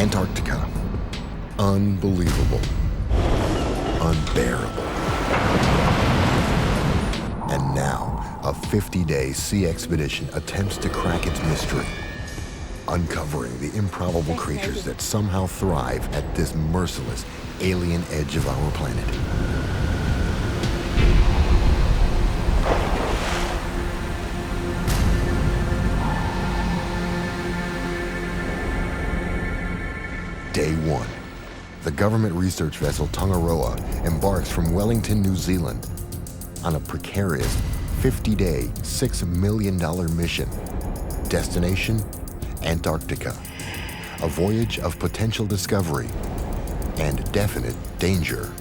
Antarctica. Unbelievable. Unbearable. And now, a 50-day sea expedition attempts to crack its mystery, uncovering the improbable creatures that somehow thrive at this merciless alien edge of our planet. Day 1. The government research vessel Tongaroa embarks from Wellington, New Zealand on a precarious 50-day, $6 million mission. Destination, Antarctica. A voyage of potential discovery and definite danger.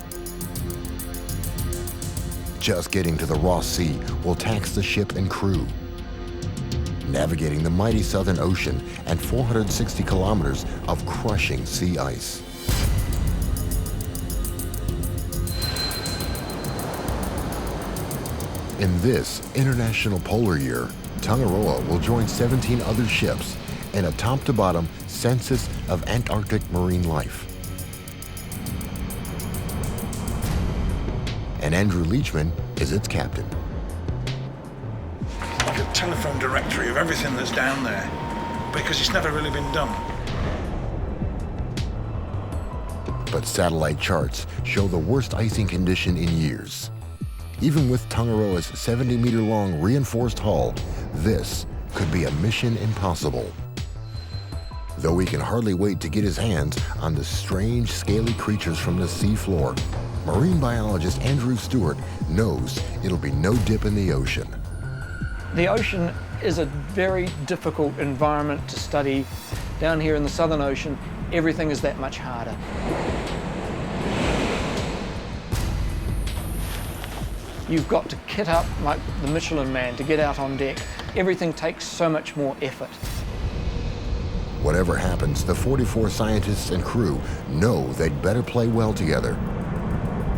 Just getting to the Ross Sea will tax the ship and crew. Navigating the mighty Southern Ocean and 460 kilometers of crushing sea ice. In this International Polar Year, Tongaroa will join 17 other ships in a top-to-bottom census of Antarctic marine life. And Andrew Leachman is its captain. Like a telephone directory of everything that's down there, because it's never really been done. But satellite charts show the worst icing condition in years. Even with Tongaroa's 70-meter-long reinforced hull, this could be a mission impossible. Though he can hardly wait to get his hands on the strange, scaly creatures from the sea floor, marine biologist Andrew Stewart knows it'll be no dip in the ocean. The ocean is a very difficult environment to study. Down here in the Southern Ocean, everything is that much harder. You've got to kit up like the Michelin Man to get out on deck. Everything takes so much more effort. Whatever happens, the 44 scientists and crew know they'd better play well together,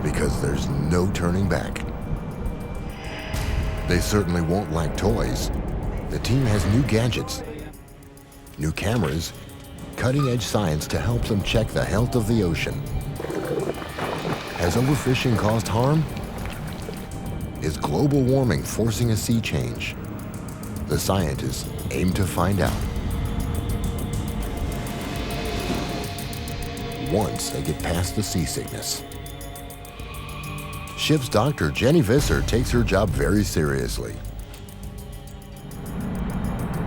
because there's no turning back. They certainly won't lack toys. The team has new gadgets, new cameras, cutting-edge science to help them check the health of the ocean. Has overfishing caused harm? Is global warming forcing a sea change? The scientists aim to find out. Once they get past the seasickness. Ship's doctor, Jenny Visser, takes her job very seriously.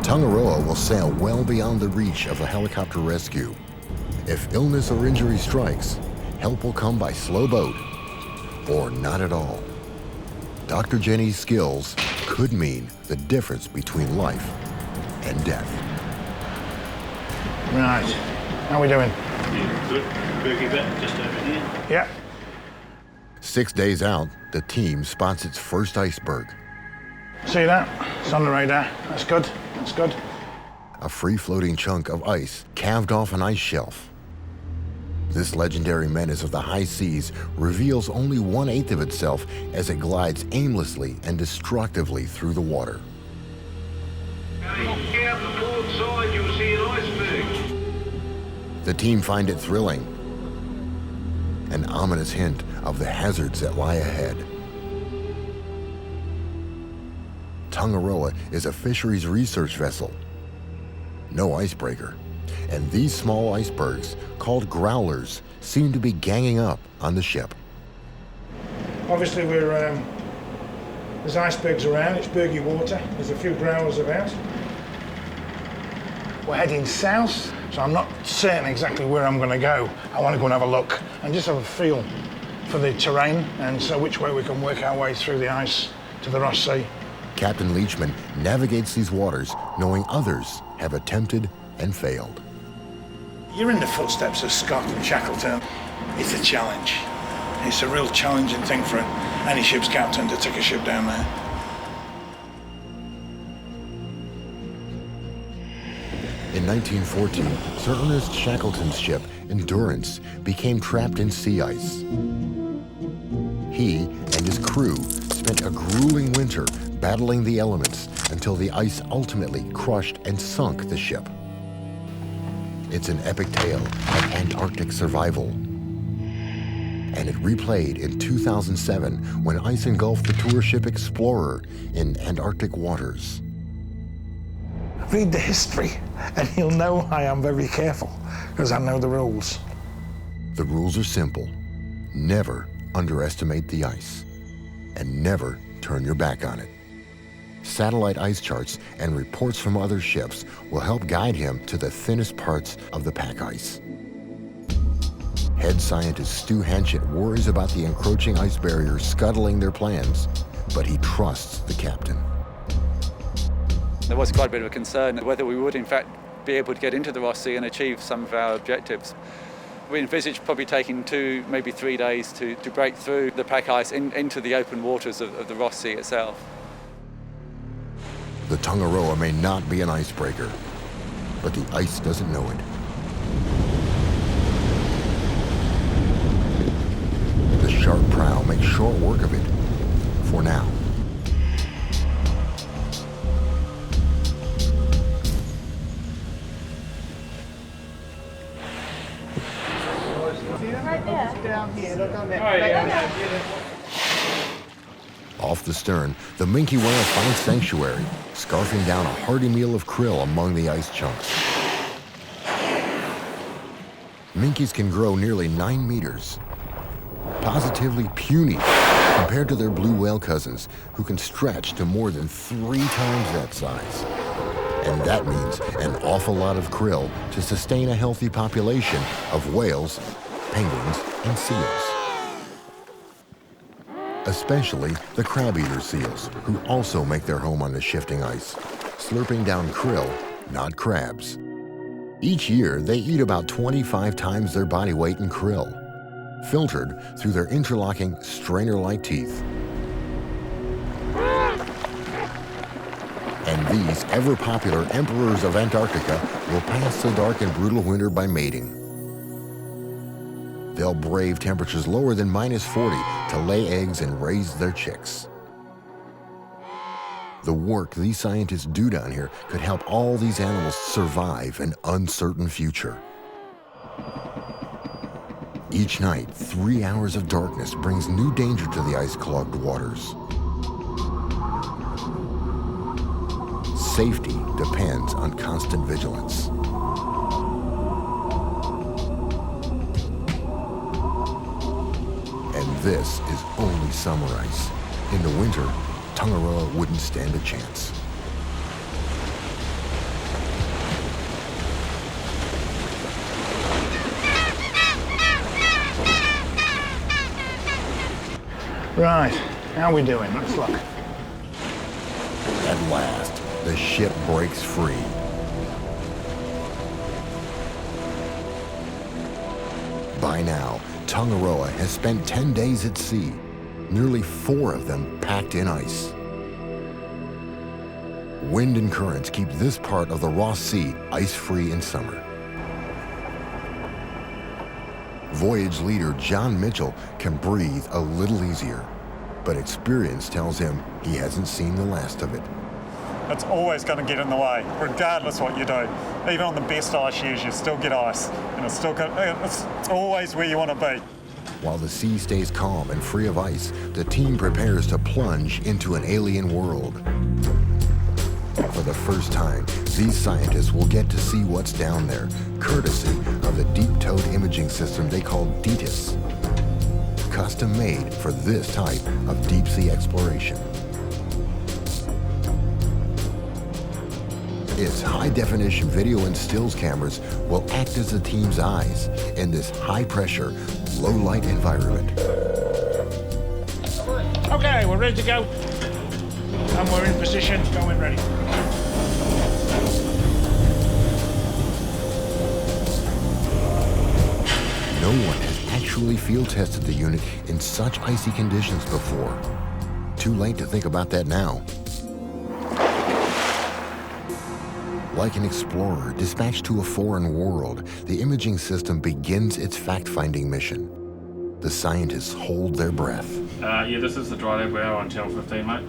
Tongaroa will sail well beyond the reach of a helicopter rescue. If illness or injury strikes, help will come by slow boat or not at all. Dr. Jenny's skills could mean the difference between life and death. Right, how are we doing? Yeah, good. Bergie bit just over here. Yeah. 6 days out, the team spots its first iceberg. See that? It's on the radar. That's good. That's good. A free-floating chunk of ice calved off an ice shelf. This legendary menace of the high seas reveals only 1/8 of itself as it glides aimlessly and destructively through the water. Look out the port side, you'll see an iceberg. The team find it thrilling, an ominous hint of the hazards that lie ahead. Tongaroa is a fisheries research vessel, no icebreaker, and these small icebergs, called growlers, seem to be ganging up on the ship. Obviously there's icebergs around, it's bergy water, there's a few growlers about. We're heading south, so I'm not certain exactly where I'm going to go. I want to go and have a look and just have a feel for the terrain and so which way we can work our way through the ice to the Ross Sea. Captain Leachman navigates these waters knowing others have attempted and failed. You're in the footsteps of Scott and Shackleton. It's a challenge. It's a real challenging thing for any ship's captain to take a ship down there. In 1914, Sir Ernest Shackleton's ship, Endurance, became trapped in sea ice. He and his crew spent a grueling winter battling the elements until the ice ultimately crushed and sunk the ship. It's an epic tale of Antarctic survival. And it replayed in 2007 when ice engulfed the tour ship Explorer in Antarctic waters. Read the history and you'll know I am very careful because I know the rules. The rules are simple. Never underestimate the ice and never turn your back on it. Satellite ice charts and reports from other ships will help guide him to the thinnest parts of the pack ice. Head scientist Stu Hanchett worries about the encroaching ice barrier scuttling their plans, but he trusts the captain. There was quite a bit of a concern whether we would in fact be able to get into the Ross Sea and achieve some of our objectives. We envisaged probably taking 2, maybe 3 days to break through the pack ice into the open waters of the Ross Sea itself. The Tongaroa may not be an icebreaker, but the ice doesn't know it. The sharp prow makes short work of it, for now. Off the stern, the minke whale finds sanctuary, scarfing down a hearty meal of krill among the ice chunks. Minkies can grow nearly 9 meters. Positively puny compared to their blue whale cousins, who can stretch to more than 3 times that size. And that means an awful lot of krill to sustain a healthy population of whales, penguins, and seals. Especially the crab-eater seals, who also make their home on the shifting ice, slurping down krill, not crabs. Each year, they eat about 25 times their body weight in krill, filtered through their interlocking strainer-like teeth. And these ever-popular emperors of Antarctica will pass the dark and brutal winter by mating. They'll brave temperatures lower than -40 to lay eggs and raise their chicks. The work these scientists do down here could help all these animals survive an uncertain future. Each night, 3 hours of darkness brings new danger to the ice-clogged waters. Safety depends on constant vigilance. And this is only summer ice. In the winter, Tongaroa wouldn't stand a chance. Right, how are we doing? Let's look. At last, the ship breaks free. By now, Tongaroa has spent 10 days at sea, nearly 4 of them packed in ice. Wind and currents keep this part of the Ross Sea ice-free in summer. Voyage leader John Mitchell can breathe a little easier, but experience tells him he hasn't seen the last of it. It's always going to get in the way, regardless what you do. Even on the best ice years, you still get ice, and it's always where you want to be. While the sea stays calm and free of ice, the team prepares to plunge into an alien world. For the first time, these scientists will get to see what's down there, courtesy of the deep-towed imaging system they call DETIS, custom-made for this type of deep-sea exploration. Its high-definition video and stills cameras will act as the team's eyes in this high-pressure, low-light environment. Okay, we're ready to go. And we're in position, going ready. No one has actually field-tested the unit in such icy conditions before. Too late to think about that now. Like an explorer dispatched to a foreign world, the imaging system begins its fact-finding mission. The scientists hold their breath. Yeah, this is the dry lab. We're on channel 15, mate.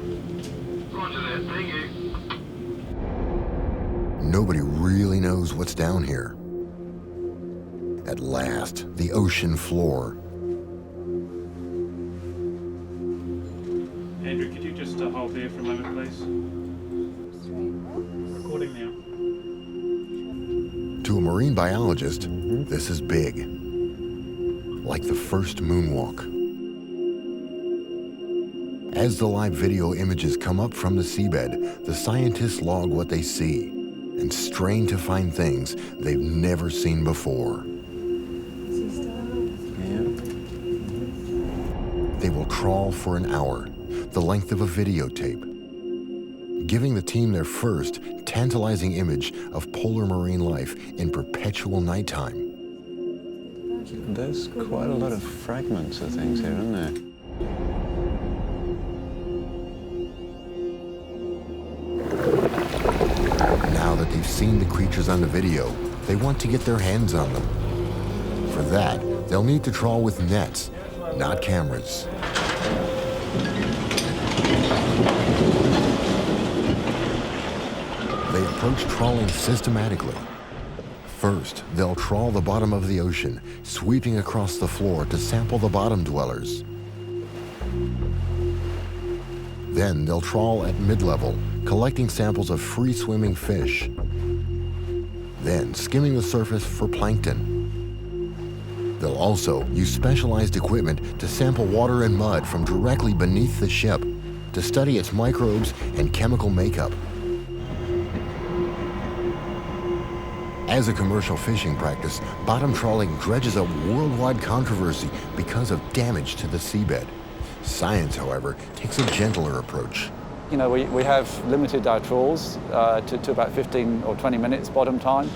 Roger that, thank you. Nobody really knows what's down here. At last, the ocean floor. Andrew, could you just hold there for a moment, please? Recording now. To a marine biologist, this is big. Like the first moonwalk. As the live video images come up from the seabed, the scientists log what they see and strain to find things they've never seen before. They will trawl for an hour, the length of a videotape, giving the team their first tantalizing image of polar marine life in perpetual nighttime. There's quite a lot of fragments of things here, isn't there? Now that they've seen the creatures on the video, they want to get their hands on them. For that, they'll need to trawl with nets, not cameras. They approach trawling systematically. First, they'll trawl the bottom of the ocean, sweeping across the floor to sample the bottom dwellers. Then they'll trawl at mid-level, collecting samples of free-swimming fish. Then skimming the surface for plankton. They'll also use specialized equipment to sample water and mud from directly beneath the ship to study its microbes and chemical makeup. As a commercial fishing practice, bottom trawling dredges a worldwide controversy because of damage to the seabed. Science, however, takes a gentler approach. You know, we have limited our trawls to about 15 or 20 minutes bottom time.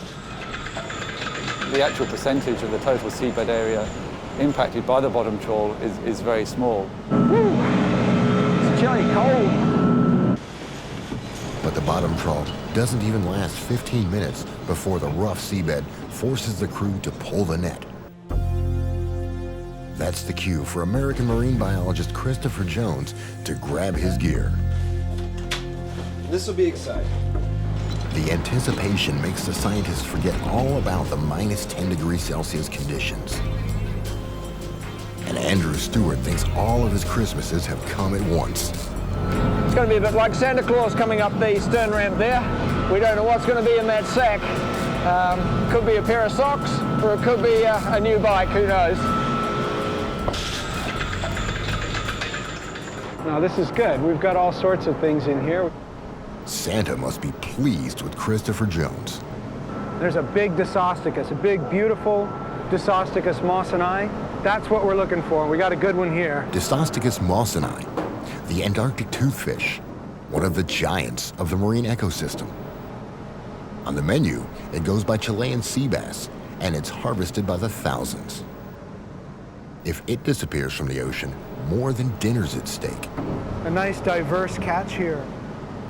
The actual percentage of the total seabed area impacted by the bottom trawl is very small. It's chilly cold. But the bottom trawl doesn't even last 15 minutes before the rough seabed forces the crew to pull the net. That's the cue for American marine biologist Christopher Jones to grab his gear. This will be exciting. The anticipation makes the scientists forget all about the minus 10 degrees Celsius conditions. And Andrew Stewart thinks all of his Christmases have come at once. It's going to be a bit like Santa Claus coming up the stern ramp there. We don't know what's going to be in that sack. Could be a pair of socks, or it could be a new bike, who knows. Now this is good. We've got all sorts of things in here. Santa must be pleased with Christopher Jones. There's a big Disosticus, a big, beautiful Disosticus mawsoni. That's what we're looking for. We got a good one here. Disosticus mawsoni, the Antarctic toothfish, one of the giants of the marine ecosystem. On the menu, it goes by Chilean sea bass, and it's harvested by the thousands. If it disappears from the ocean, more than dinner's at stake. A nice, diverse catch here.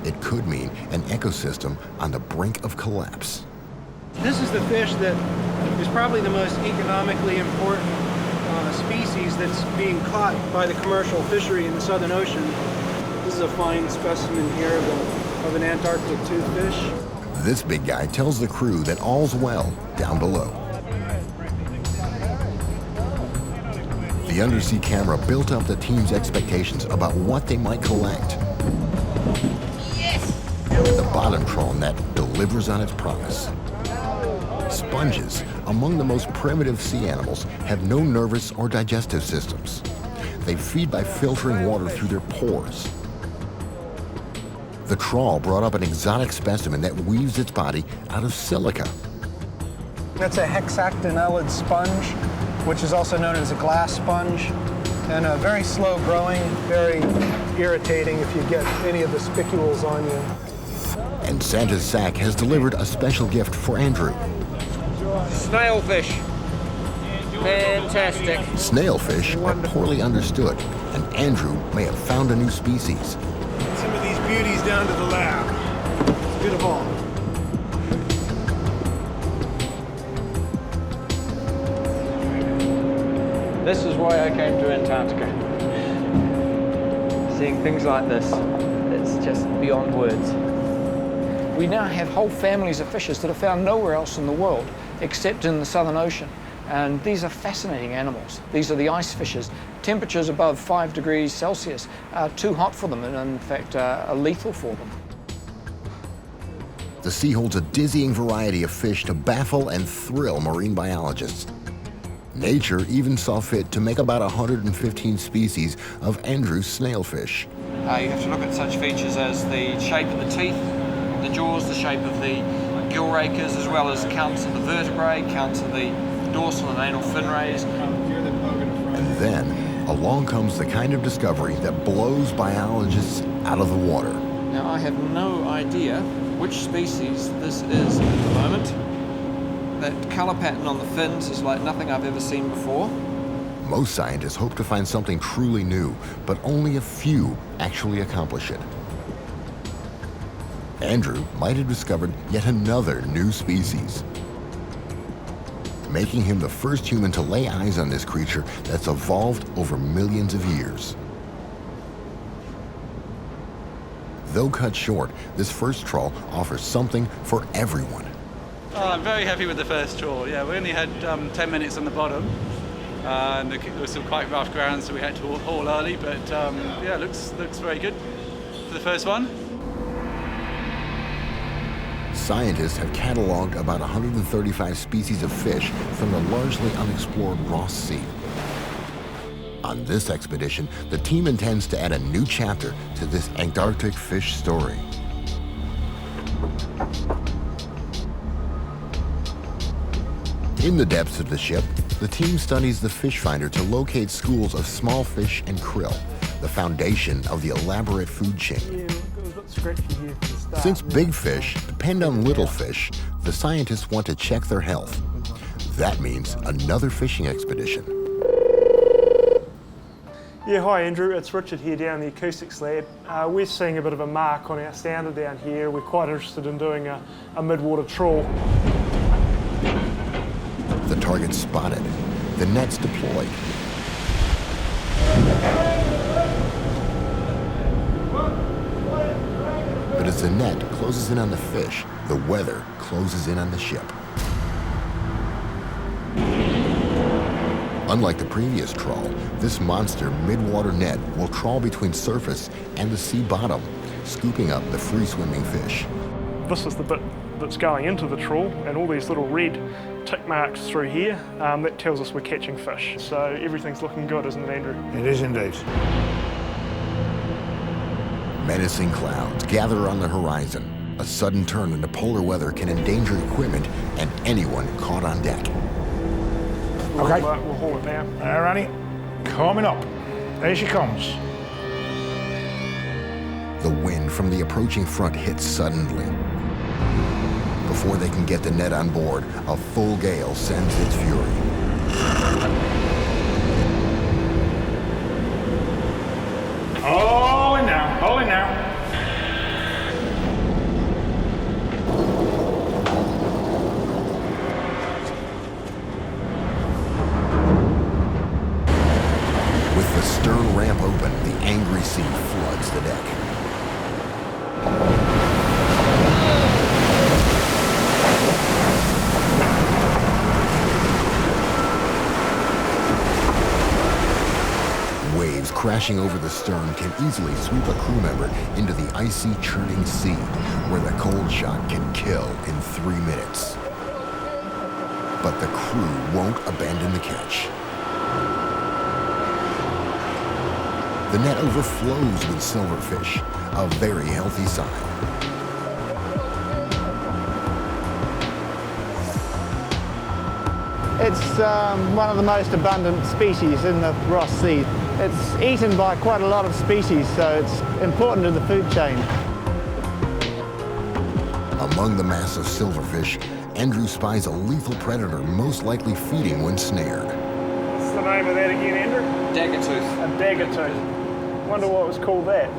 It could mean an ecosystem on the brink of collapse. This is the fish that is probably the most economically important species that's being caught by the commercial fishery in the Southern Ocean. This is a fine specimen here of an Antarctic toothfish. This big guy tells the crew that all's well down below. The undersea camera built up the team's expectations about what they might collect. And the bottom trawl net delivers on its promise. Sponges, among the most primitive sea animals, have no nervous or digestive systems. They feed by filtering water through their pores. The trawl brought up an exotic specimen that weaves its body out of silica. That's a hexactinellid sponge, which is also known as a glass sponge, and a very slow growing, very irritating if you get any of the spicules on you. And Santa's sack has delivered a special gift for Andrew. Snailfish. Fantastic. Snailfish are poorly understood, and Andrew may have found a new species. Some of these beauties down to the lab. It's good of all. This is why I came to Antarctica. Seeing things like this, it's just beyond words. We now have whole families of fishes that are found nowhere else in the world except in the Southern Ocean. And these are fascinating animals. These are the ice fishes. Temperatures above 5 degrees Celsius are too hot for them and in fact are lethal for them. The sea holds a dizzying variety of fish to baffle and thrill marine biologists. Nature even saw fit to make about 115 species of Andrew's snailfish. You have to look at such features as the shape of the teeth, the jaws, the shape of the gill rakers, as well as counts of the vertebrae, counts of the dorsal and anal fin rays. And then, along comes the kind of discovery that blows biologists out of the water. Now, I have no idea which species this is at the moment. That colour pattern on the fins is like nothing I've ever seen before. Most scientists hope to find something truly new, but only a few actually accomplish it. Andrew might have discovered yet another new species, making him the first human to lay eyes on this creature that's evolved over millions of years. Though cut short, this first trawl offers something for everyone. Oh, I'm very happy with the first trawl. Yeah, we only had 10 minutes on the bottom. And there was some quite rough ground, so we had to haul early, but yeah, looks very good for the first one. Scientists have cataloged about 135 species of fish from the largely unexplored Ross Sea. On this expedition, the team intends to add a new chapter to this Antarctic fish story. In the depths of the ship, the team studies the fish finder to locate schools of small fish and krill, the foundation of the elaborate food chain. Since big fish depend on little fish, the scientists want to check their health. That means another fishing expedition. Yeah, hi Andrew, it's Richard here down in the acoustics lab. We're seeing a bit of a mark on our sounder down here. We're quite interested in doing a mid-water trawl. The target's spotted, the net's deployed. But as the net closes in on the fish, the weather closes in on the ship. Unlike the previous trawl, this monster mid-water net will trawl between surface and the sea bottom, scooping up the free-swimming fish. This is the bit that's going into the trawl, and all these little red tick marks through here, that tells us we're catching fish. So everything's looking good, isn't it, Andrew? It is indeed. Menacing clouds gather on the horizon. A sudden turn into polar weather can endanger equipment and anyone caught on deck. Okay. We'll haul it now. All righty, coming up. There she comes. The wind from the approaching front hits suddenly. Before they can get the net on board, a full gale sends its fury. All in now, all in now. With the stern ramp open, the angry sea floods the deck. Waves crashing over the stern can easily sweep a crew member into the icy, churning sea, where the cold shot can kill in 3 minutes. But the crew won't abandon the catch. The net overflows with silverfish, a very healthy sign. It's one of the most abundant species in the Ross Sea. It's eaten by quite a lot of species, so it's important to the food chain. Among the mass of silverfish, Andrew spies a lethal predator most likely feeding when snared. What's the name of that again, Andrew? Daggertooth. A daggertooth. Wonder what was called that.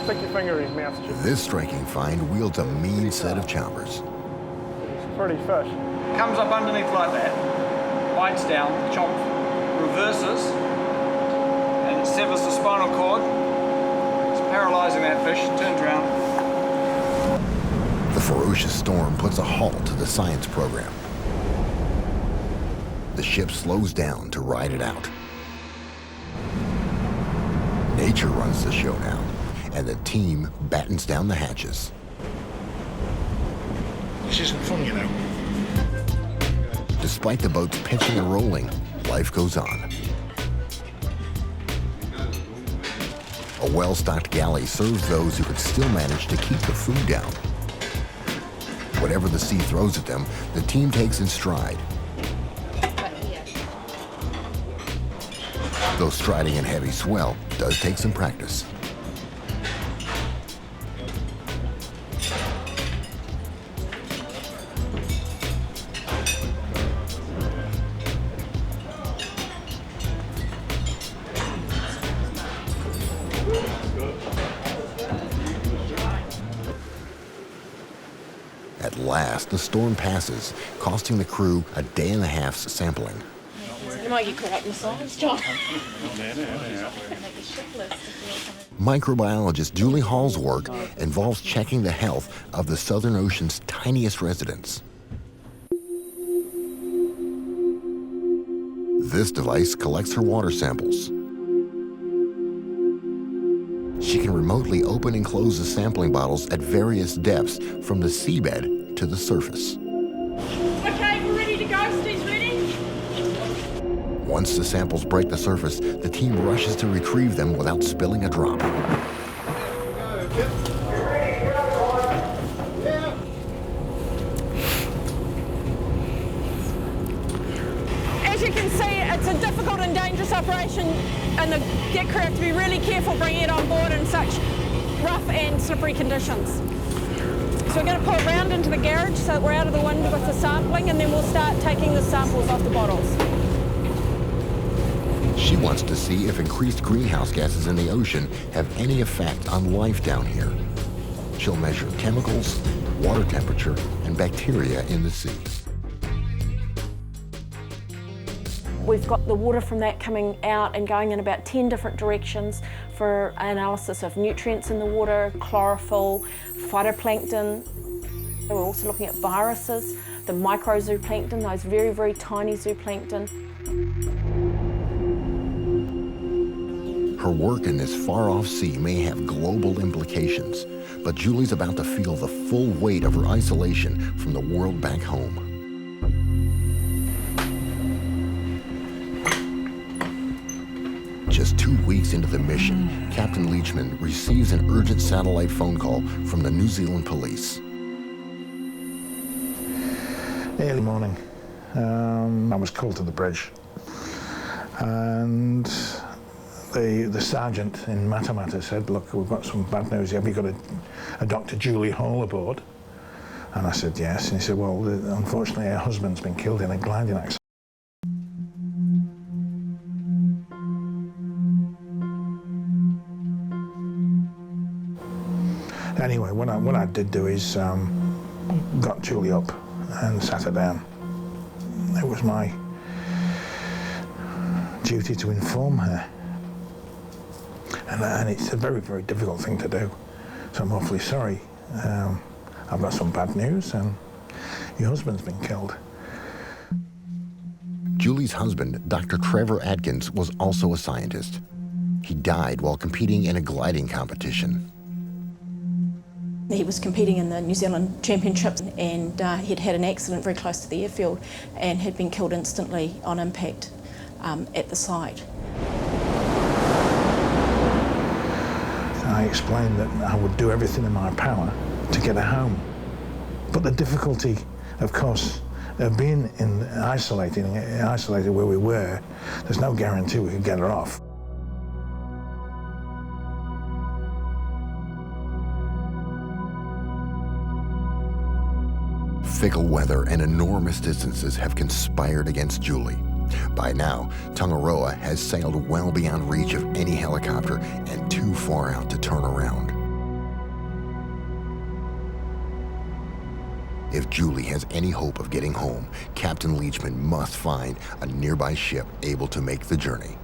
Stick your finger in his mouth, Chip. This striking find wields a mean set of chompers. It's a pretty fish. Comes up underneath like that, bites down, chomp, reverses, and it severs the spinal cord. It's paralysing that fish, turns around. The ferocious storm puts a halt to the science program. the ship slows down to ride it out. Nature runs the show now, and the team battens down the hatches. This isn't fun, you know. Despite the boats pitching and rolling, life goes on. A well-stocked galley serves those who could still manage to keep the food down. Whatever the sea throws at them, the team takes in stride. Though striding in heavy swell does take some practice. At last, the storm passes, costing the crew a day and a half's sampling. You might get caught up in the science, John. Microbiologist Julie Hall's work involves checking the health of the Southern Ocean's tiniest residents. This device collects her water samples. She can remotely open and close the sampling bottles at various depths from the seabed to the surface. Okay, we're ready to go. Steve's ready. Once the samples break the surface, the team rushes to retrieve them without spilling a drop. As you can see, it's a difficult and dangerous operation, and the deck crew have to be really careful bringing it on board in such rough and slippery conditions. So we're going to pull it round into the garage so that we're out of the wind with the sampling, and then we'll start taking the samples off the bottles. She wants to see if increased greenhouse gases in the ocean have any effect on life down here. She'll measure chemicals, water temperature, and bacteria in the sea. We've got the water from that coming out and going in about 10 different directions for analysis of nutrients in the water, chlorophyll, phytoplankton. We're also looking at viruses, the microzooplankton, those very, very tiny zooplankton. Her work in this far-off sea may have global implications, but Julie's about to feel the full weight of her isolation from the world back home. Just 2 weeks into the mission, Captain Leachman receives an urgent satellite phone call from the New Zealand police. Early morning, I was called to the bridge, and the sergeant in Matamata said, "Look, we've got some bad news. Have you got a Dr. Julie Hall aboard?" And I said, "Yes." And he said, "Well, unfortunately, her husband's been killed in a gliding accident." Anyway, what I did do is got Julie up and sat her down. It was my duty to inform her. And it's a very, very difficult thing to do. So I'm awfully sorry. I've got some bad news, and your husband's been killed. Julie's husband, Dr. Trevor Atkins, was also a scientist. He died while competing in a gliding competition. He was competing in the New Zealand Championships, and he'd had an accident very close to the airfield and had been killed instantly on impact at the site. I explained that I would do everything in my power to get her home. But the difficulty, of course, of being isolated where we were, there's no guarantee we could get her off. Fickle weather and enormous distances have conspired against Julie. By now, Tongaroa has sailed well beyond reach of any helicopter and too far out to turn around. If Julie has any hope of getting home, Captain Leachman must find a nearby ship able to make the journey.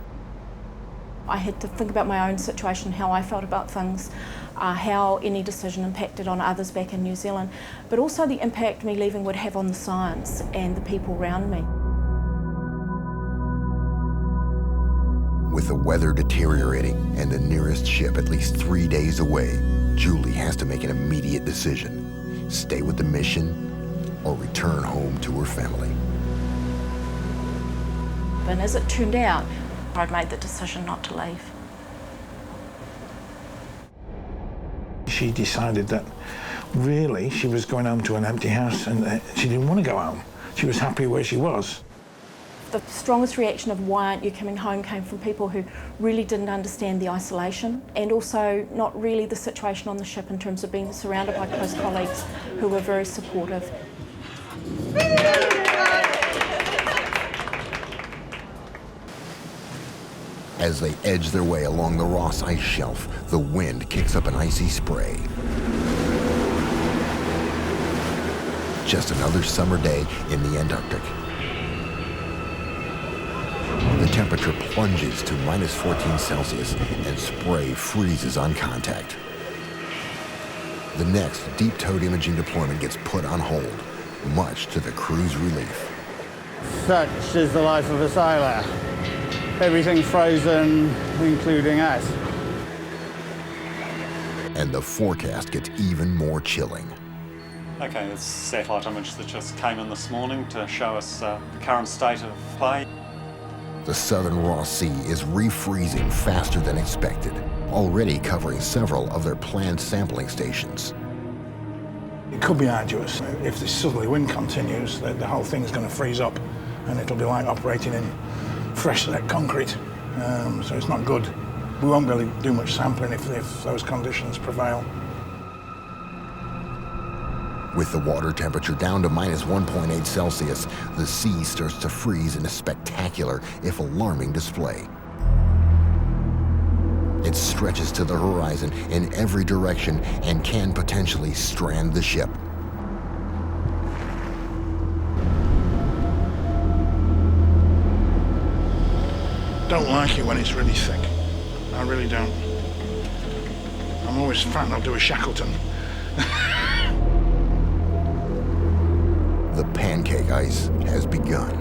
I had to think about my own situation, how I felt about things, how any decision impacted on others back in New Zealand, but also the impact me leaving would have on the science and the people around me. With the weather deteriorating and the nearest ship at least 3 days away, Julie has to make an immediate decision: stay with the mission or return home to her family. And as it turned out, I'd made the decision not to leave. She decided that really she was going home to an empty house, and she didn't want to go home. She was happy where she was. The strongest reaction of why aren't you coming home came from people who really didn't understand the isolation, and also not really the situation on the ship in terms of being surrounded by close colleagues who were very supportive. As they edge their way along the Ross Ice Shelf, the wind kicks up an icy spray. Just another summer day in the Antarctic. The temperature plunges to -14 Celsius and spray freezes on contact. The next deep-towed imaging deployment gets put on hold, much to the crew's relief. Such is the life of a sailor. Everything frozen, including us. And the forecast gets even more chilling. Okay, this satellite image that just came in this morning to show us the current state of play. The southern Ross Sea is refreezing faster than expected, already covering several of their planned sampling stations. It could be arduous. If this southerly wind continues, the whole thing's going to freeze up, and it'll be like operating in fresh set concrete, so it's not good. We won't really do much sampling if those conditions prevail. With the water temperature down to -1.8 Celsius, the sea starts to freeze in a spectacular, if alarming, display. It stretches to the horizon in every direction and can potentially strand the ship. Don't like it when it's really thick. I really don't. I'm always frightened I'll do a Shackleton. The pancake ice has begun,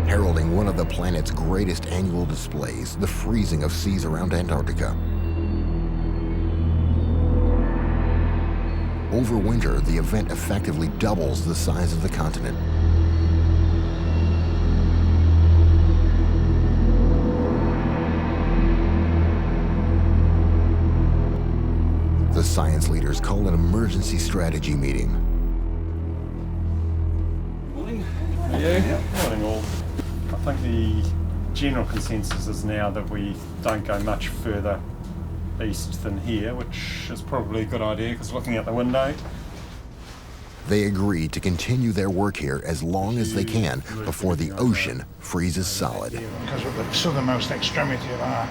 heralding one of the planet's greatest annual displays, the freezing of seas around Antarctica. Over winter, the event effectively doubles the size of the continent. The science leaders called an emergency strategy meeting. Morning all. I think the general consensus is now that we don't go much further east than here, which is probably a good idea because looking out the window. They agree to continue their work here as long as they can before the ocean freezes solid. Because at the southernmost extremity of our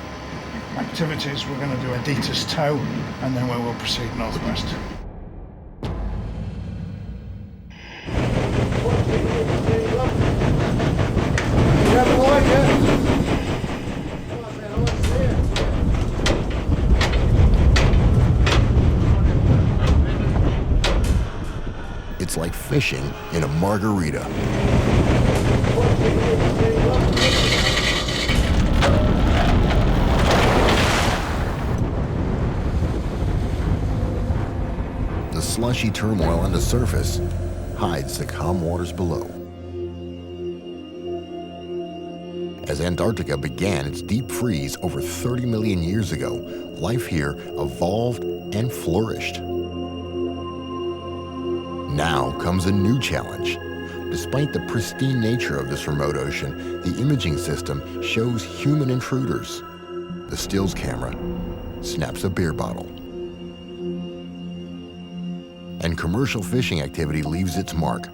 activities, we're going to do a Detus tow, and then we will proceed northwest. It's like fishing in a margarita. The slushy turmoil on the surface hides the calm waters below. As Antarctica began its deep freeze over 30 million years ago, life here evolved and flourished. Now comes a new challenge. Despite the pristine nature of this remote ocean, the imaging system shows human intruders. The stills camera snaps a beer bottle. And commercial fishing activity leaves its mark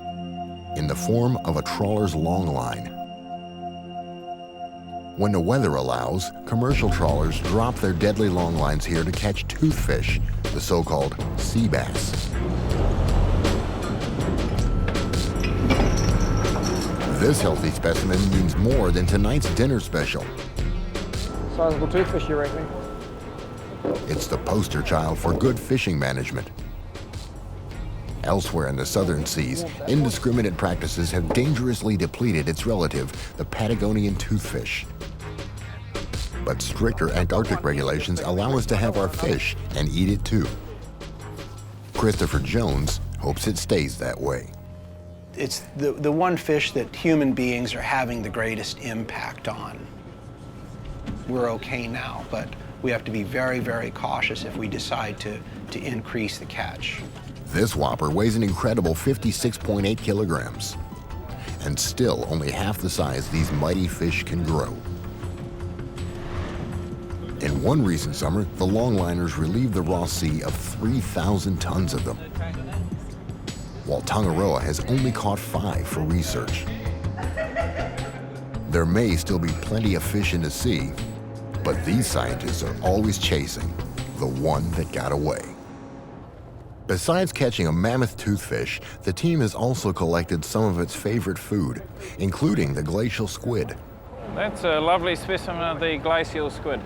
in the form of a trawler's long line. When the weather allows, commercial trawlers drop their deadly long lines here to catch toothfish, the so-called sea bass. This healthy specimen means more than tonight's dinner special. Sizable toothfish, you reckon? It's the poster child for good fishing management. Elsewhere in the southern seas, indiscriminate practices have dangerously depleted its relative, the Patagonian toothfish. But stricter Antarctic regulations allow us to have our fish and eat it too. Christopher Jones hopes it stays that way. It's the one fish that human beings are having the greatest impact on. We're okay now, but we have to be very, very cautious if we decide to increase the catch. This whopper weighs an incredible 56.8 kilograms, and still only half the size these mighty fish can grow. In one recent summer, the longliners relieved the Ross Sea of 3,000 tons of them, while Tongaroa has only caught 5 for research. There may still be plenty of fish in the sea, but these scientists are always chasing the one that got away. Besides catching a mammoth toothfish, the team has also collected some of its favorite food, including the glacial squid. That's a lovely specimen of the glacial squid.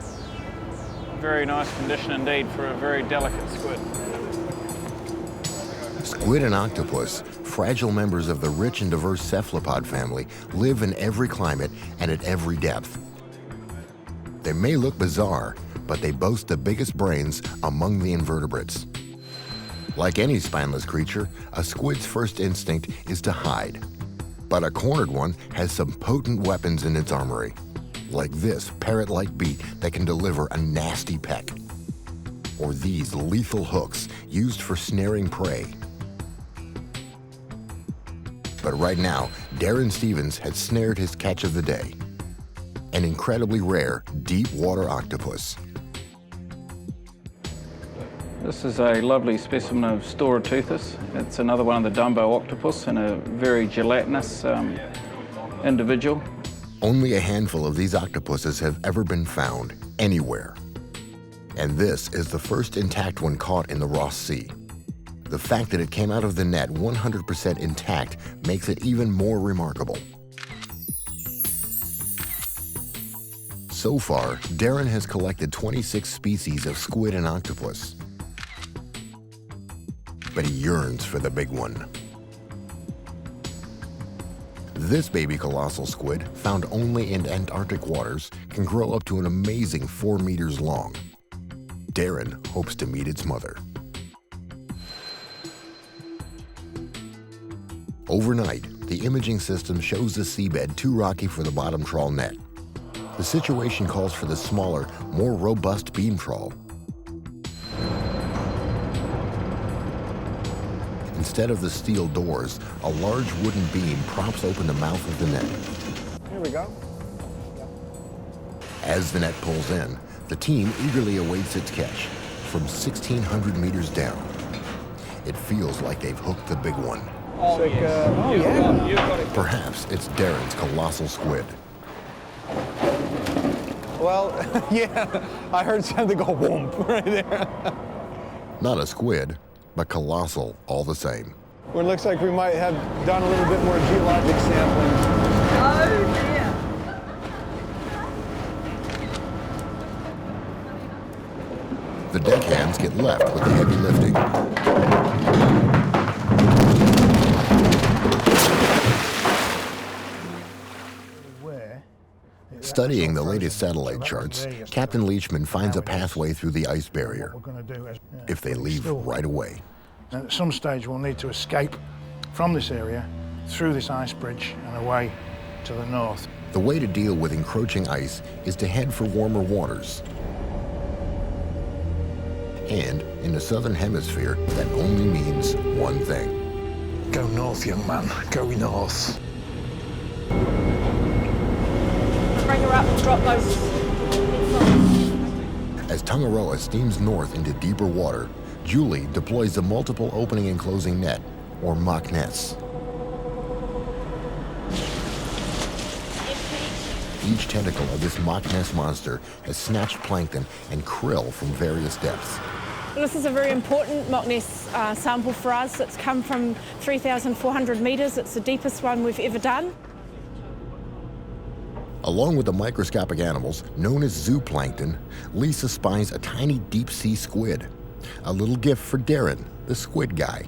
Very nice condition indeed for a very delicate squid. Squid and octopus, fragile members of the rich and diverse cephalopod family, live in every climate and at every depth. They may look bizarre, but they boast the biggest brains among the invertebrates. Like any spineless creature, a squid's first instinct is to hide. But a cornered one has some potent weapons in its armory, like this parrot-like beak that can deliver a nasty peck, or these lethal hooks used for snaring prey. But right now, Darren Stevens has snared his catch of the day, an incredibly rare deep water octopus. This is a lovely specimen of Storoteuthis. It's another one of the Dumbo octopus and a very gelatinous individual. Only a handful of these octopuses have ever been found anywhere. And this is the first intact one caught in the Ross Sea. The fact that it came out of the net 100% intact makes it even more remarkable. So far, Darren has collected 26 species of squid and octopus. But he yearns for the big one. This baby colossal squid, found only in Antarctic waters, can grow up to an amazing 4 meters long. Darren hopes to meet its mother. Overnight, the imaging system shows the seabed too rocky for the bottom trawl net. The situation calls for the smaller, more robust beam trawl. Instead of the steel doors, a large wooden beam props open the mouth of the net. Here we go. As the net pulls in, the team eagerly awaits its catch from 1,600 meters down. It feels like they've hooked the big one. Oh, yes. Yeah. Perhaps it's Darren's colossal squid. Well, yeah, I heard something go whoomp right there. Not a squid, but colossal all the same. Well, it looks like we might have done a little bit more geologic sampling. Oh dear. The deckhands get left with the heavy lifting. Studying the latest satellite charts, Captain Leachman finds a pathway through the ice barrier, if they leave right away. And at some stage we'll need to escape from this area, through this ice bridge and away to the north. The way to deal with encroaching ice is to head for warmer waters. And in the southern hemisphere, that only means one thing. Go north, young man, go north. Bring her up and drop those. As Tongaroa steams north into deeper water, Julie deploys the multiple opening and closing net, or mock nets. Each tentacle of this mock nest monster has snatched plankton and krill from various depths. This is a very important mock nest sample for us. It's come from 3,400 metres. It's the deepest one we've ever done. Along with the microscopic animals known as zooplankton, Lisa spies a tiny deep-sea squid. A little gift for Darren, the squid guy.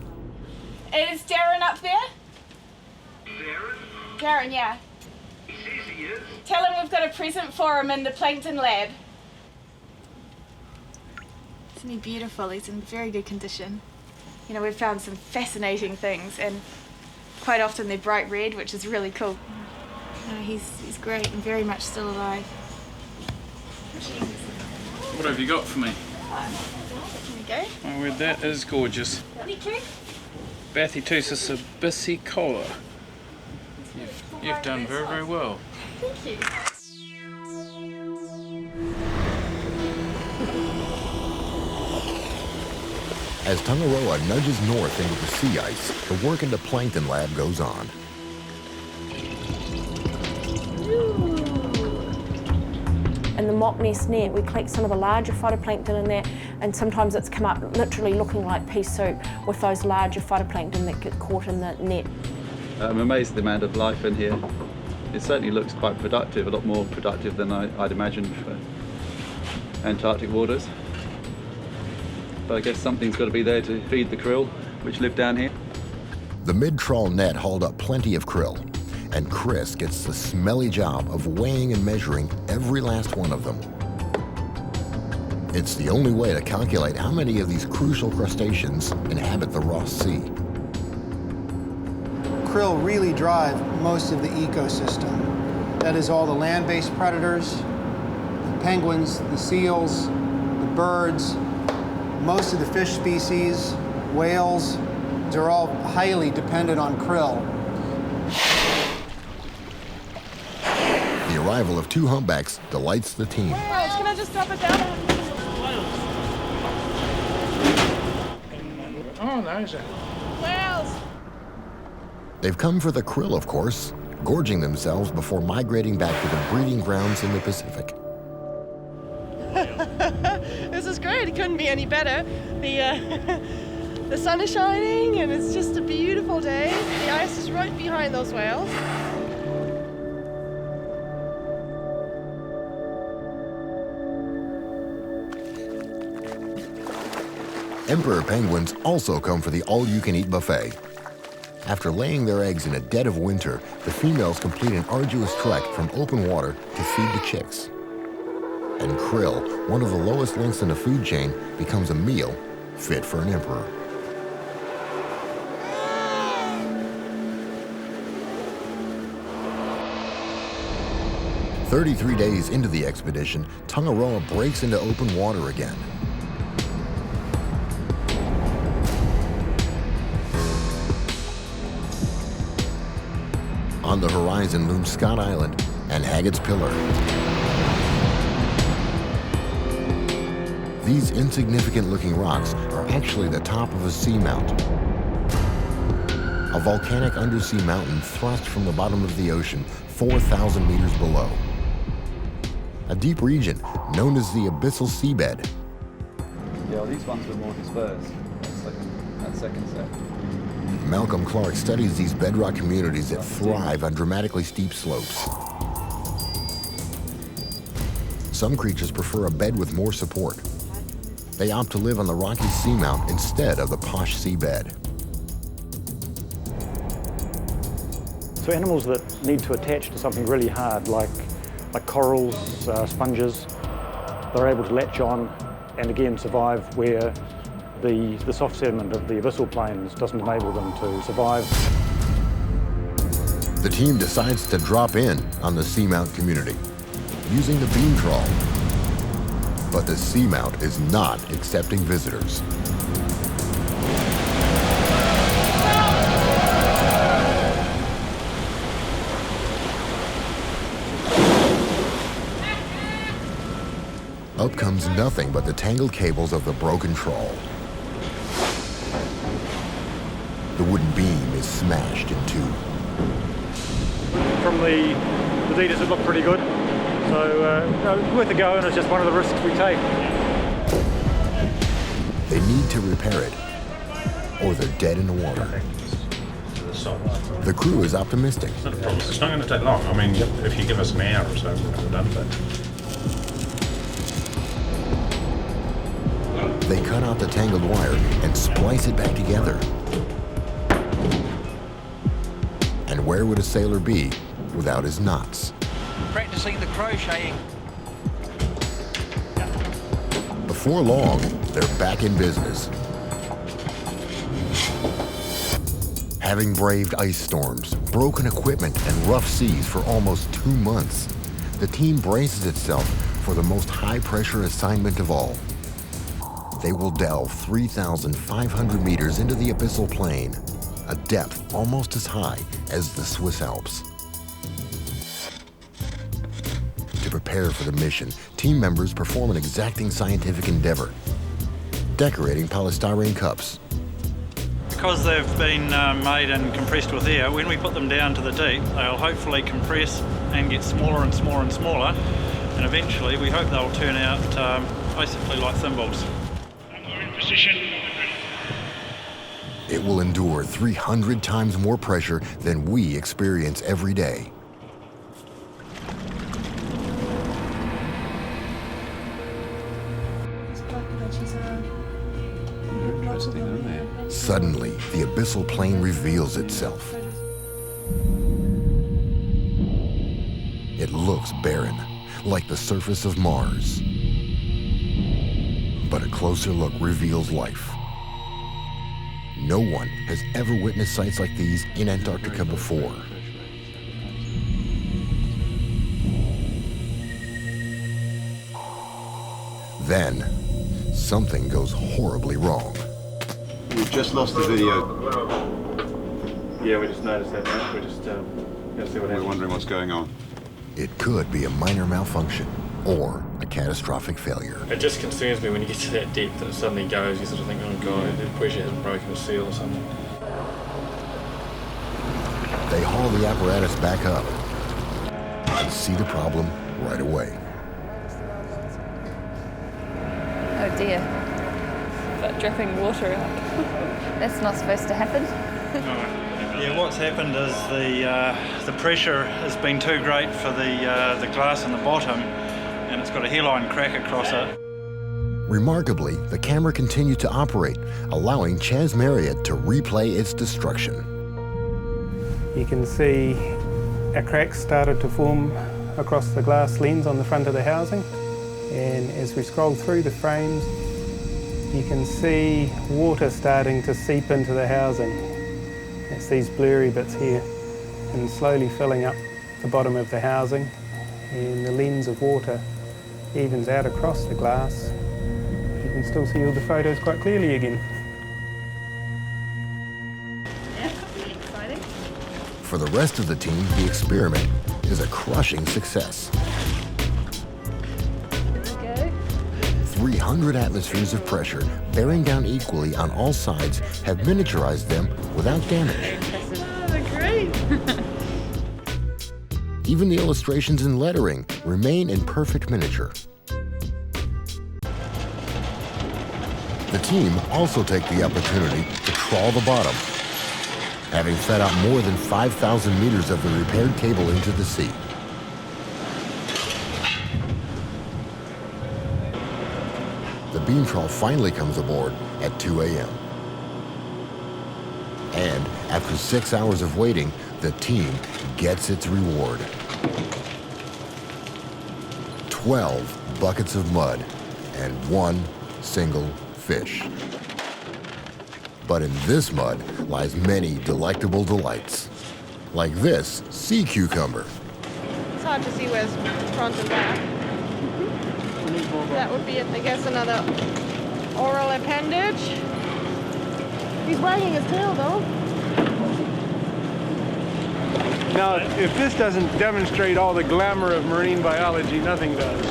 Is Darren up there? Darren? Darren, yeah. He says he is. Tell him we've got a present for him in the plankton lab. Isn't he beautiful? He's in very good condition. You know, we've found some fascinating things, and quite often they're bright red, which is really cool. He's great and very much still alive. What have you got for me? There we go. Oh, well, that is gorgeous. Bathytosis abyssecola. You've done very, very well. Thank you. As Tangaroa nudges north into the sea ice, the work in the plankton lab goes on. In the mock nest net, we collect some of the larger phytoplankton in there, and sometimes it's come up literally looking like pea soup with those larger phytoplankton that get caught in the net. I'm amazed at the amount of life in here. It certainly looks quite productive, a lot more productive than I'd imagined for Antarctic waters. But I guess something's got to be there to feed the krill, which live down here. The mid-trawl net hauled up plenty of krill, and Chris gets the smelly job of weighing and measuring every last one of them. It's the only way to calculate how many of these crucial crustaceans inhabit the Ross Sea. Krill really drive most of the ecosystem. That is all the land-based predators, the penguins, the seals, the birds, most of the fish species, whales, they're all highly dependent on krill. The arrival of two humpbacks delights the team. Whales, can I just drop it down? Oh, there's a... Whales! They've come for the krill, of course, gorging themselves before migrating back to the breeding grounds in the Pacific. This is great. It couldn't be any better. The sun is shining and it's just a beautiful day. The ice is right behind those whales. Emperor penguins also come for the all-you-can-eat buffet. After laying their eggs in a dead of winter, the females complete an arduous trek from open water to feed the chicks. And krill, one of the lowest links in the food chain, becomes a meal fit for an emperor. "33 days into the expedition, Tangaroa breaks into open water again. On the horizon looms Scott Island and Haggett's Pillar. These insignificant-looking rocks are actually the top of a seamount, a volcanic undersea mountain thrust from the bottom of the ocean 4,000 meters below. A deep region known as the abyssal seabed. Yeah, well, these ones were more dispersed, that second set. Malcolm Clark studies these bedrock communities that thrive on dramatically steep slopes. Some creatures prefer a bed with more support. They opt to live on the rocky seamount instead of the posh seabed. So animals that need to attach to something really hard, like corals, sponges, they're able to latch on and again survive where the soft sediment of the abyssal plains doesn't enable them to survive. The team decides to drop in on the seamount community using the beam trawl. But the seamount is not accepting visitors. Up comes nothing but the tangled cables of the broken trawl. The wooden beam is smashed in two. From the details, it looked pretty good. So it's worth a go, and it's just one of the risks we take. They need to repair it, or they're dead in the water. The crew is optimistic. It's not a problem. It's not going to take long. I mean, if you give us an hour or so, we're done with it. They cut out the tangled wire and splice it back together. And where would a sailor be without his knots? Practicing the crocheting. Before long, they're back in business. Having braved ice storms, broken equipment, and rough seas for almost 2 months, the team braces itself for the most high-pressure assignment of all. They will delve 3,500 meters into the abyssal plain, a depth almost as high as the Swiss Alps. To prepare for the mission, team members perform an exacting scientific endeavor, decorating polystyrene cups. Because they've been made and compressed with air, when we put them down to the deep, they'll hopefully compress and get smaller and smaller and smaller, and eventually we hope they'll turn out basically like thimbles. It will endure 300 times more pressure than we experience every day. Suddenly, the abyssal plain reveals itself. It looks barren, like the surface of Mars. But a closer look reveals life. No one has ever witnessed sights like these in Antarctica before. Then, something goes horribly wrong. We've just lost the video. Yeah, we just noticed that, mate. We're just gonna see what happens. We're wondering what's going on. It could be a minor malfunction or a catastrophic failure. It just concerns me when you get to that depth and it suddenly goes, you sort of think, oh god, the pressure hasn't broken a seal or something. They haul the apparatus back up and see the problem right away. Oh dear. But dripping water out. That's not supposed to happen. Yeah, what's happened is the pressure has been too great for the glass in the bottom, and it's got a hairline crack across it. Remarkably, the camera continued to operate, allowing Chas Marriott to replay its destruction. You can see a crack started to form across the glass lens on the front of the housing, and as we scroll through the frames, you can see water starting to seep into the housing. It's these blurry bits here, and slowly filling up the bottom of the housing, and the lens of water evens out across the glass. You can still see all the photos quite clearly again. Yeah, pretty exciting. For the rest of the team, the experiment is a crushing success. 300 atmospheres of pressure, bearing down equally on all sides, have miniaturized them without damage. Oh, they're great. Even the illustrations and lettering remain in perfect miniature. The team also take the opportunity to trawl the bottom, having fed out more than 5,000 meters of the repaired cable into the sea. The beam trawl finally comes aboard at 2 a.m. And after 6 hours of waiting, the team gets its reward. 12 buckets of mud and 1 single fish. But in this mud lies many delectable delights, like this sea cucumber. It's hard to see where's front and back. That would be, I guess, another oral appendage. He's wagging his tail, though. Now, if this doesn't demonstrate all the glamour of marine biology, nothing does.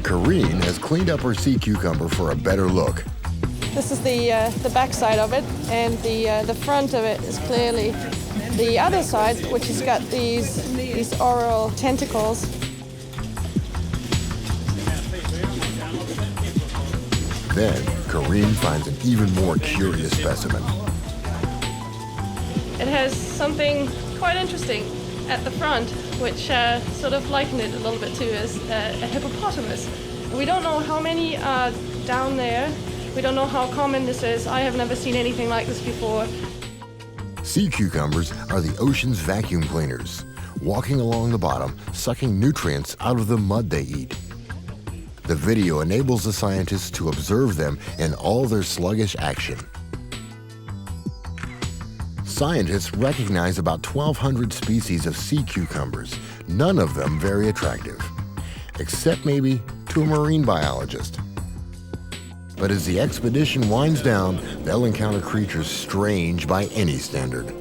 Karine has cleaned up her sea cucumber for a better look. This is the back side of it, and the front of it is clearly the other side, which has got these oral tentacles. Then, Karine finds an even more curious specimen. It has something quite interesting at the front, which sort of likened it a little bit to as a hippopotamus. We don't know how many are down there. We don't know how common this is. I have never seen anything like this before. Sea cucumbers are the ocean's vacuum cleaners. walking along the bottom, sucking nutrients out of the mud they eat. The video enables the scientists to observe them in all their sluggish action. Scientists recognize about 1,200 species of sea cucumbers, none of them very attractive, except maybe to a marine biologist. But as the expedition winds down, they'll encounter creatures strange by any standard.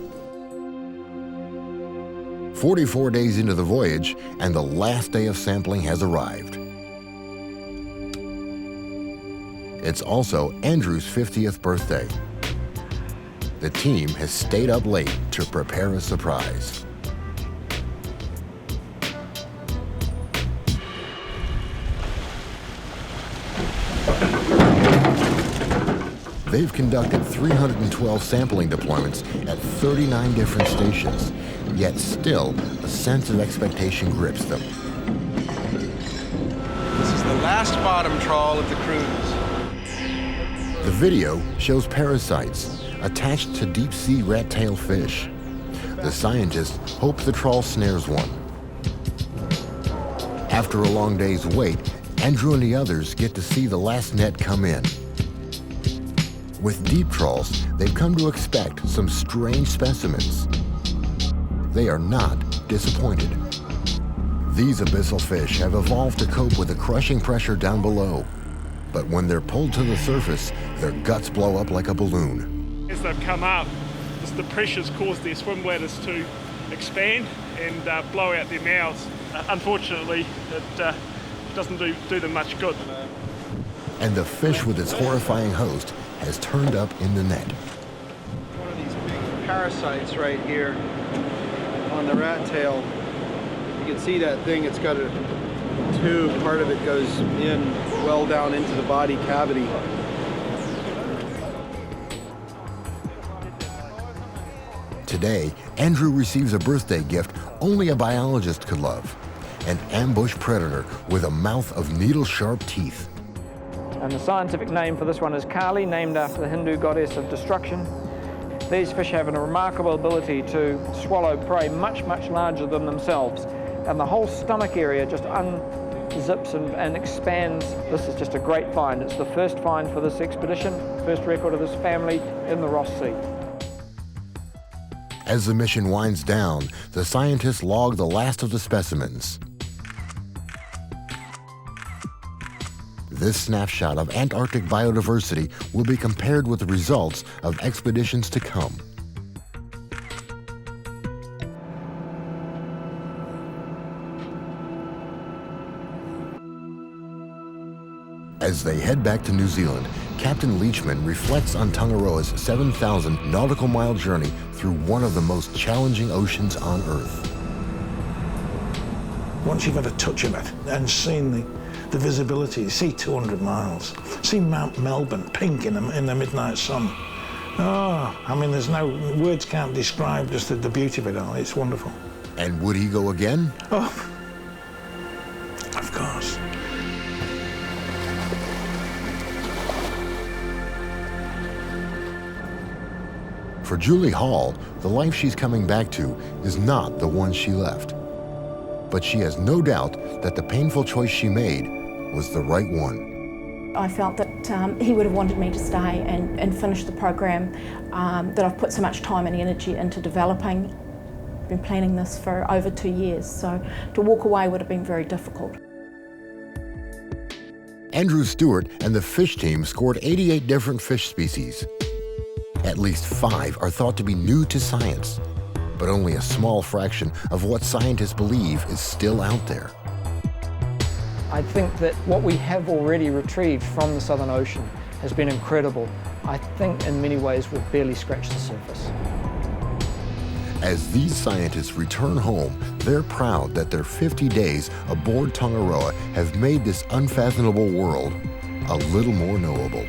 44 days into the voyage, and the last day of sampling has arrived. It's also Andrew's 50th birthday. The team has stayed up late to prepare a surprise. They've conducted 312 sampling deployments at 39 different stations, yet still a sense of expectation grips them. This is the last bottom trawl of the cruise. The video shows parasites attached to deep-sea rat-tailed fish. The scientists hope the trawl snares one. After a long day's wait, Andrew and the others get to see the last net come in. With deep trawls, they've come to expect some strange specimens. They are not disappointed. These abyssal fish have evolved to cope with the crushing pressure down below. But when they're pulled to the surface, their guts blow up like a balloon. As they've come up, the pressures cause their swim bladders to expand and blow out their mouths. Unfortunately, it doesn't do them much good. And the fish with its horrifying host has turned up in the net. One of these big parasites right here on the rat tail. You can see that thing, it's got a tube, part of it goes in well down into the body cavity. Today, Andrew receives a birthday gift only a biologist could love, an ambush predator with a mouth of needle-sharp teeth. And the scientific name for this one is Kali, named after the Hindu goddess of destruction. These fish have a remarkable ability to swallow prey much, much larger than themselves. And the whole stomach area just unzips and expands. This is just a great find. It's the first find for this expedition, first record of this family in the Ross Sea. As the mission winds down, the scientists log the last of the specimens. This snapshot of Antarctic biodiversity will be compared with the results of expeditions to come. As they head back to New Zealand, Captain Leachman reflects on Tangaroa's 7,000 nautical mile journey through one of the most challenging oceans on Earth. Once you've had a touch of it and seen the visibility, see 200 miles, see Mount Melbourne pink in the midnight sun. Oh, I mean, there's no words can't describe just the beauty of it all. It's wonderful. And would he go again? Oh, of course. For Julie Hall, the life she's coming back to is not the one she left. But she has no doubt that the painful choice she made was the right one. I felt that he would have wanted me to stay and finish the program that I've put so much time and energy into developing. I've been planning this for over 2 years, so to walk away would have been very difficult. Andrew Stewart and the fish team scored 88 different fish species. At least 5 are thought to be new to science, but only a small fraction of what scientists believe is still out there. I think that what we have already retrieved from the Southern Ocean has been incredible. I think in many ways we've barely scratched the surface. As these scientists return home, they're proud that their 50 days aboard Tangaroa have made this unfathomable world a little more knowable.